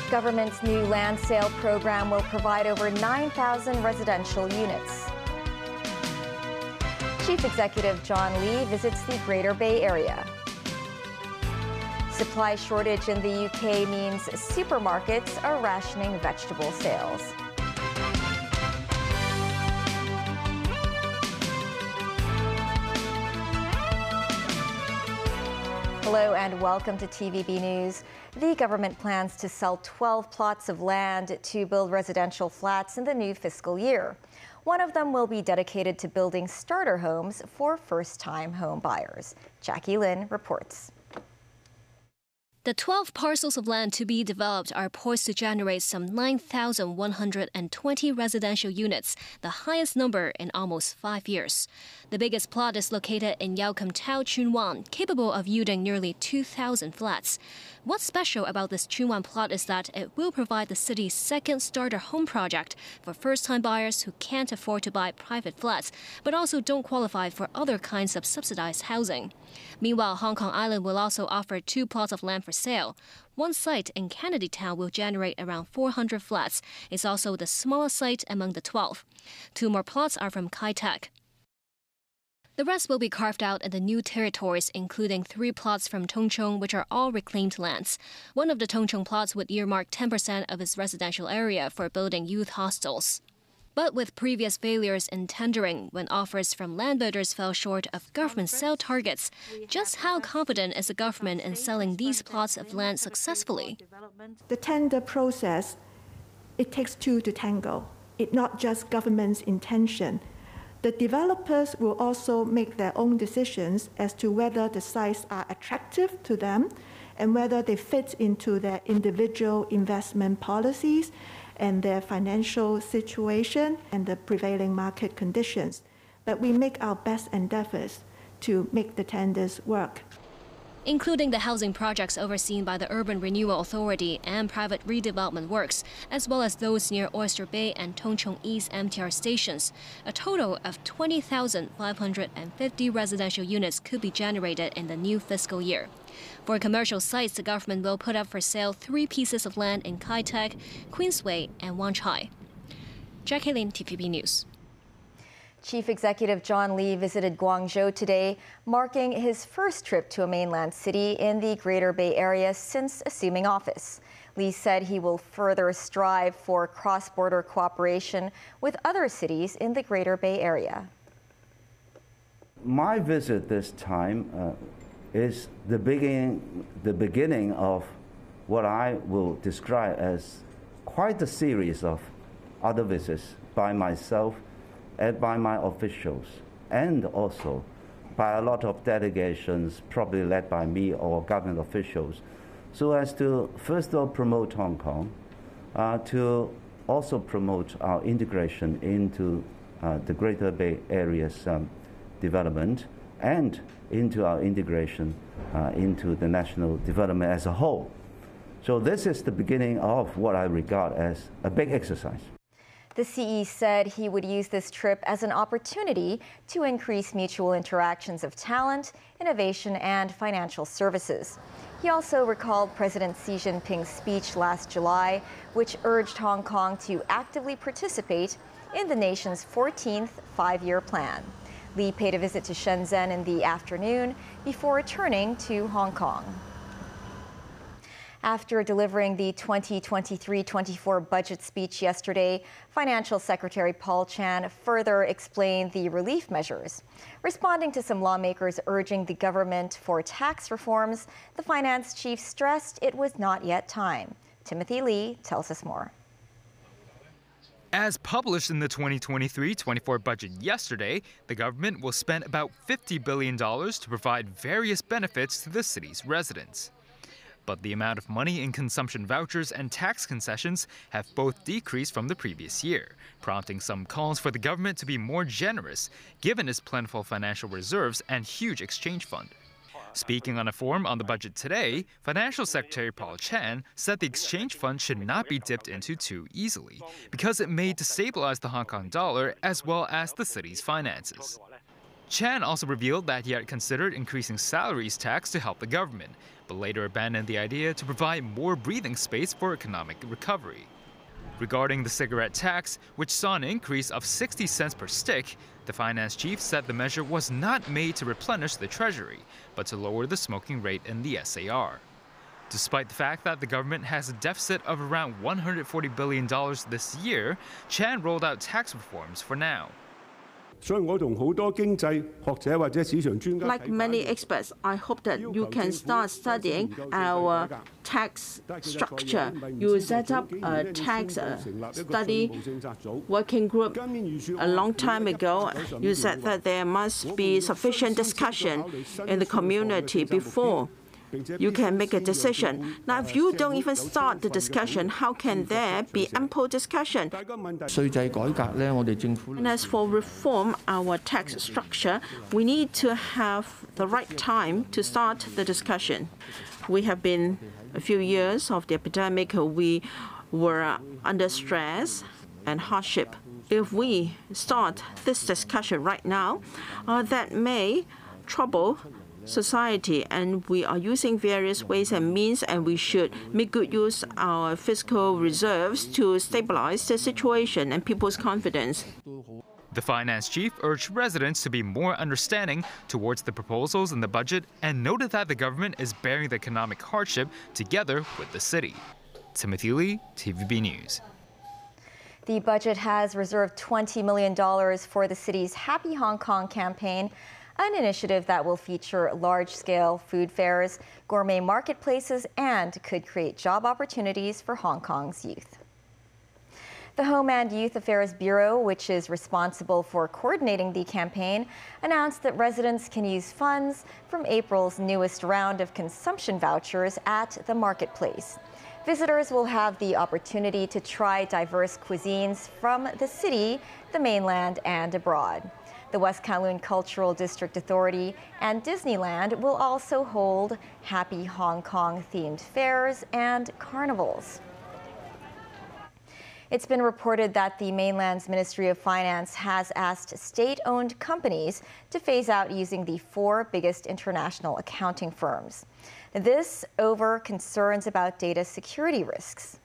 Government's new land sale program will provide over 9,000 residential units. Chief Executive John Lee visits the Greater Bay Area. Supply shortage in the UK means supermarkets are rationing vegetable sales. Hello and welcome to TVB News. The government plans to sell 12 plots of land to build residential flats in the new fiscal year. One of them will be dedicated to building starter homes for first-time home buyers. Jackie Lin reports. The 12 parcels of land to be developed are poised to generate some 9,120 residential units, the highest number in almost 5 years. The biggest plot is located in Yau Kam Tau, Tsuen Wan, capable of yielding nearly 2,000 flats. What's special about this Tsuen Wan plot is that it will provide the city's second starter home project for first-time buyers who can't afford to buy private flats, but also don't qualify for other kinds of subsidized housing. Meanwhile, Hong Kong Island will also offer 2 plots of land for sale. One site in Kennedy Town will generate around 400 flats. It's also the smallest site among the 12. 2 more plots are from Kai Tak. The rest will be carved out in the new territories, including 3 plots from Tung Chung, which are all reclaimed lands. One of the Tung Chung plots would earmark 10% of its residential area for building youth hostels. But with previous failures in tendering, when offers from land builders fell short of government sale targets, just how confident is the government in selling these plots of land successfully? The tender process, it takes 2 to tango. It's not just government's intention. The developers will also make their own decisions as to whether the sites are attractive to them and whether they fit into their individual investment policies and their financial situation and the prevailing market conditions. But we make our best endeavors to make the tenders work. Including the housing projects overseen by the Urban Renewal Authority and private redevelopment works, as well as those near Oyster Bay and Tung Chung East MTR stations. A total of 20,550 residential units could be generated in the new fiscal year. For commercial sites, the government will put up for sale 3 pieces of land in Kai Tak, Queensway and Wan Chai. Jackie Lin, TVB News. Chief Executive John Lee visited Guangzhou today, marking his first trip to a mainland city in the Greater Bay Area since assuming office. Lee said he will further strive for cross-border cooperation with other cities in the Greater Bay Area. My visit this time is the beginning of what I will describe as quite a series of other visits by myself and by my officials, and also by a lot of delegations, probably led by me or government officials, so as to first of all promote Hong Kong, to also promote our integration into the Greater Bay Area's development and into our integration into the national development as a whole. So this is the beginning of what I regard as a big exercise. The CE said he would use this trip as an opportunity to increase mutual interactions of talent, innovation, and financial services. He also recalled President Xi Jinping's speech last July, which urged Hong Kong to actively participate in the nation's 14th five-year plan. Lee paid a visit to Shenzhen in the afternoon before returning to Hong Kong. After delivering the 2023-24 budget speech yesterday, Financial Secretary Paul Chan further explained the relief measures. Responding to some lawmakers urging the government for tax reforms, the finance chief stressed it was not yet time. Timothy Lee tells us more. As published in the 2023-24 budget yesterday, the government will spend about $50 billion to provide various benefits to the city's residents. But the amount of money in consumption vouchers and tax concessions have both decreased from the previous year, prompting some calls for the government to be more generous, given its plentiful financial reserves and huge exchange fund. Speaking on a forum on the budget today, Financial Secretary Paul Chan said the exchange fund should not be dipped into too easily, because it may destabilize the Hong Kong dollar as well as the city's finances. Chan also revealed that he had considered increasing salaries tax to help the government, but later abandoned the idea to provide more breathing space for economic recovery. Regarding the cigarette tax, which saw an increase of 60 cents per stick, the finance chief said the measure was not made to replenish the treasury, but to lower the smoking rate in the SAR. Despite the fact that the government has a deficit of around $140 billion this year, Chan rolled out tax reforms for now. Like many experts, I hope that you can start studying our tax structure. You set up a tax study working group a long time ago. You said that there must be sufficient discussion in the community before you can make a decision. Now, if you don't even start the discussion, how can there be ample discussion? And as for reform our tax structure, we need to have the right time to start the discussion. We have been a few years of the epidemic. We were under stress and hardship. If we start this discussion right now, that may trouble society, and we are using various ways and means, and we should make good use of our fiscal reserves to stabilize the situation and people's confidence. The finance chief urged residents to be more understanding towards the proposals in the budget and noted that the government is bearing the economic hardship together with the city. Timothy Lee, TVB News. The budget has reserved $20 million for the city's Happy Hong Kong campaign, an initiative that will feature large-scale food fairs, gourmet marketplaces, and could create job opportunities for Hong Kong's youth. The Home and Youth Affairs Bureau, which is responsible for coordinating the campaign, announced that residents can use funds from April's newest round of consumption vouchers at the marketplace. Visitors will have the opportunity to try diverse cuisines from the city, the mainland, and abroad. The West Kowloon Cultural District Authority and Disneyland will also hold Happy Hong Kong themed fairs and carnivals. It's been reported that the mainland's Ministry of Finance has asked state-owned companies to phase out using the 4 biggest international accounting firms. This over concerns about data security risks.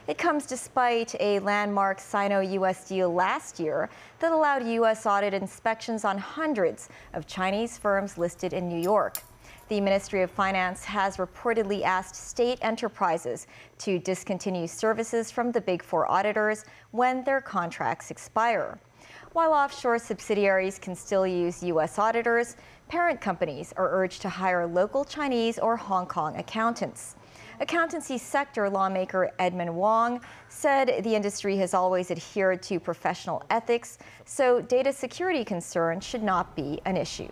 It comes despite a landmark Sino-U.S. deal last year that allowed U.S. audit inspections on hundreds of Chinese firms listed in New York. The Ministry of Finance has reportedly asked state enterprises to discontinue services from the Big Four auditors when their contracts expire. While offshore subsidiaries can still use U.S. auditors, parent companies are urged to hire local Chinese or Hong Kong accountants. Accountancy sector lawmaker Edmund Wong said the industry has always adhered to professional ethics, so data security concerns should not be an issue.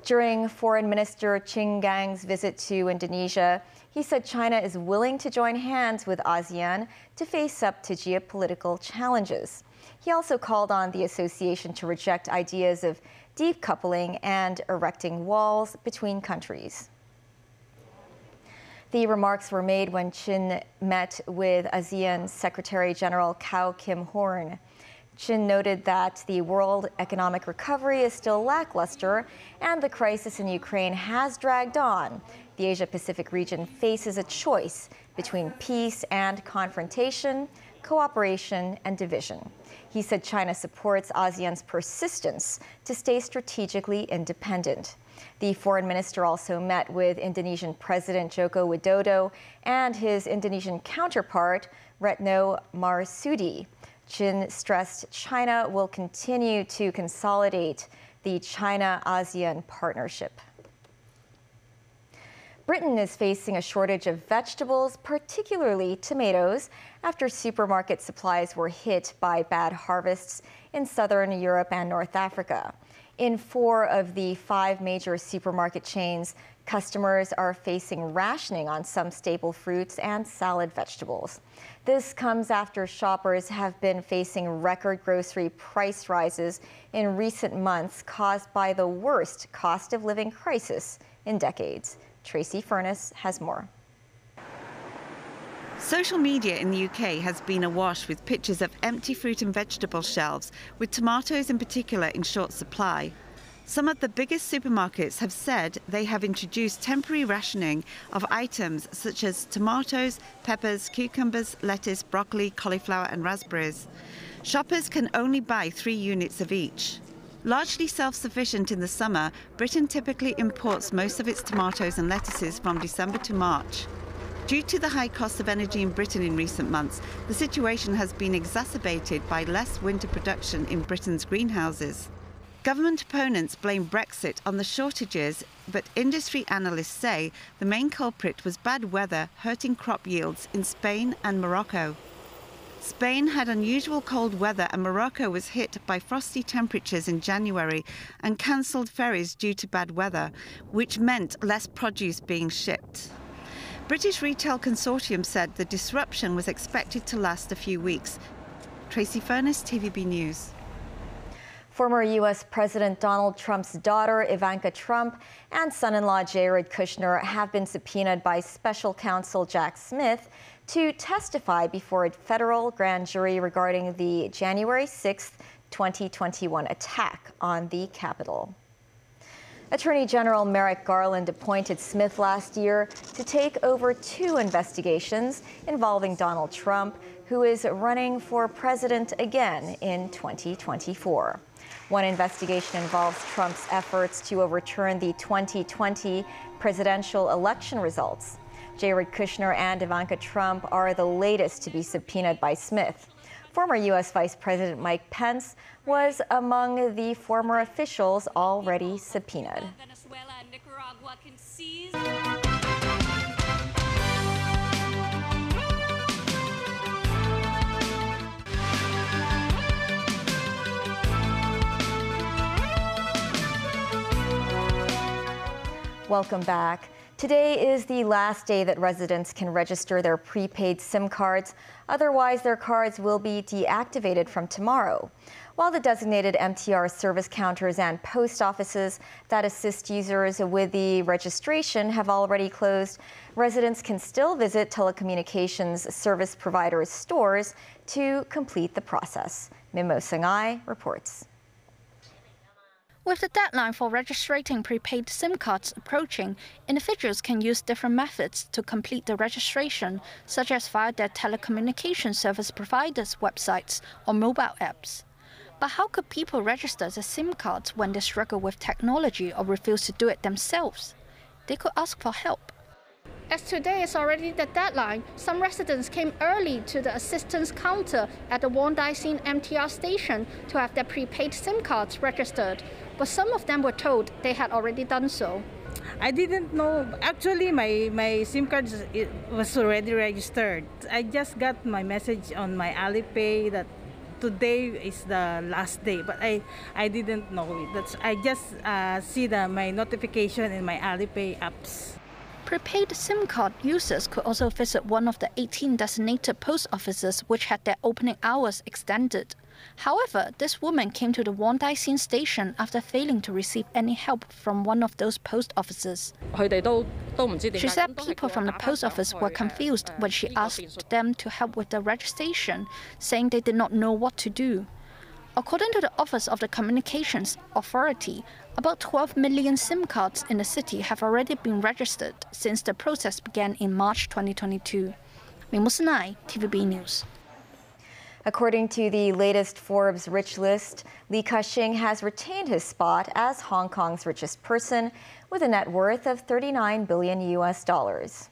During Foreign Minister Qin Gang's visit to Indonesia, he said China is willing to join hands with ASEAN to face up to geopolitical challenges. He also called on the association to reject ideas of decoupling and erecting walls between countries. The remarks were made when Qin met with ASEAN Secretary General Kao Kim-horn. Qin noted that the world economic recovery is still lackluster and the crisis in Ukraine has dragged on. The Asia-Pacific region faces a choice between peace and confrontation, cooperation and division. He said China supports ASEAN's persistence to stay strategically independent. The foreign minister also met with Indonesian President Joko Widodo and his Indonesian counterpart, Retno Marsudi. Qin stressed China will continue to consolidate the China-ASEAN partnership. Britain is facing a shortage of vegetables, particularly tomatoes, after supermarket supplies were hit by bad harvests in southern Europe and North Africa. In 4 of the 5 major supermarket chains, customers are facing rationing on some staple fruits and salad vegetables. This comes after shoppers have been facing record grocery price rises in recent months caused by the worst cost of living crisis in decades. Tracy Furness has more. Social media in the UK has been awash with pictures of empty fruit and vegetable shelves, with tomatoes in particular in short supply. Some of the biggest supermarkets have said they have introduced temporary rationing of items such as tomatoes, peppers, cucumbers, lettuce, broccoli, cauliflower and raspberries. Shoppers can only buy 3 units of each. Largely self-sufficient in the summer, Britain typically imports most of its tomatoes and lettuces from December to March. Due to the high cost of energy in Britain in recent months, the situation has been exacerbated by less winter production in Britain's greenhouses. Government opponents blame Brexit on the shortages, but industry analysts say the main culprit was bad weather hurting crop yields in Spain and Morocco. Spain had unusual cold weather and Morocco was hit by frosty temperatures in January and cancelled ferries due to bad weather, which meant less produce being shipped. British Retail Consortium said the disruption was expected to last a few weeks. Tracy Furness, TVB News. Former U.S. President Donald Trump's daughter, Ivanka Trump, and son-in-law Jared Kushner have been subpoenaed by special counsel Jack Smith to testify before a federal grand jury regarding the January 6, 2021 attack on the Capitol. Attorney General Merrick Garland appointed Smith last year to take over 2 investigations involving Donald Trump, who is running for president again in 2024. One investigation involves Trump's efforts to overturn the 2020 presidential election results. Jared Kushner and Ivanka Trump are the latest to be subpoenaed by Smith. Former U.S. Vice President Mike Pence was among the former officials already subpoenaed. Welcome back. Today is the last day that residents can register their prepaid SIM cards. Otherwise, their cards will be deactivated from tomorrow. While the designated MTR service counters and post offices that assist users with the registration have already closed, residents can still visit telecommunications service providers' stores to complete the process. Mimo Sangai reports. With the deadline for registering prepaid SIM cards approaching, individuals can use different methods to complete the registration, such as via their telecommunication service providers' websites or mobile apps. But how could people register their SIM cards when they struggle with technology or refuse to do it themselves? They could ask for help. As today is already the deadline, some residents came early to the assistance counter at the Wong-Tai-Sin MTR station to have their prepaid SIM cards registered, but some of them were told they had already done so. I didn't know. Actually, my SIM card was already registered. I just got my message on my Alipay that today is the last day, but I didn't know it. I just see my notification in my Alipay apps. Prepaid SIM card users could also visit one of the 18 designated post offices which had their opening hours extended. However, this woman came to the Wong-Tai-Sin station after failing to receive any help from one of those post offices. She said people from the post office were confused when she asked them to help with the registration, saying they did not know what to do. According to the Office of the Communications Authority, about 12 million SIM cards in the city have already been registered since the process began in March 2022. Mimo Sangai, TVB News. According to the latest Forbes Rich List, Li Ka-shing has retained his spot as Hong Kong's richest person with a net worth of $39 billion US.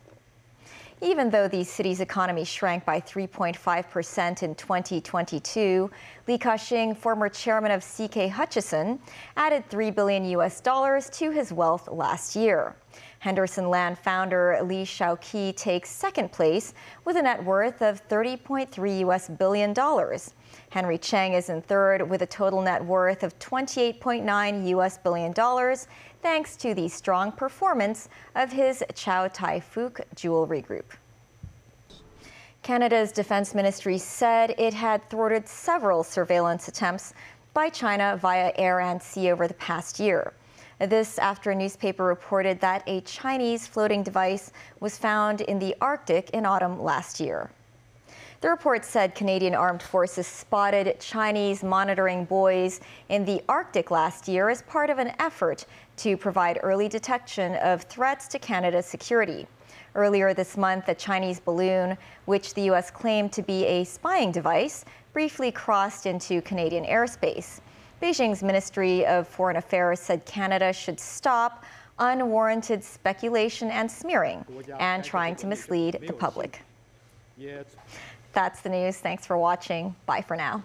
Even though the city's economy shrank by 3.5% in 2022, Li Ka-shing, former chairman of CK Hutchison, added $3 billion US to his wealth last year. Henderson Land founder Li Shaoqi takes second place with a net worth of $30.3 billion. Henry Cheng is in third with a total net worth of $28.9 billion, thanks to the strong performance of his Chow Tai Fook jewelry group. Canada's defense ministry said it had thwarted several surveillance attempts by China via air and sea over the past year. This after a newspaper reported that a Chinese floating device was found in the Arctic in autumn last year. The report said Canadian armed forces spotted Chinese monitoring buoys in the Arctic last year as part of an effort to provide early detection of threats to Canada's security. Earlier this month, a Chinese balloon, which the U.S. claimed to be a spying device, briefly crossed into Canadian airspace. Beijing's Ministry of Foreign Affairs said Canada should stop unwarranted speculation and smearing and trying to mislead the public. That's the news. Thanks for watching. Bye for now.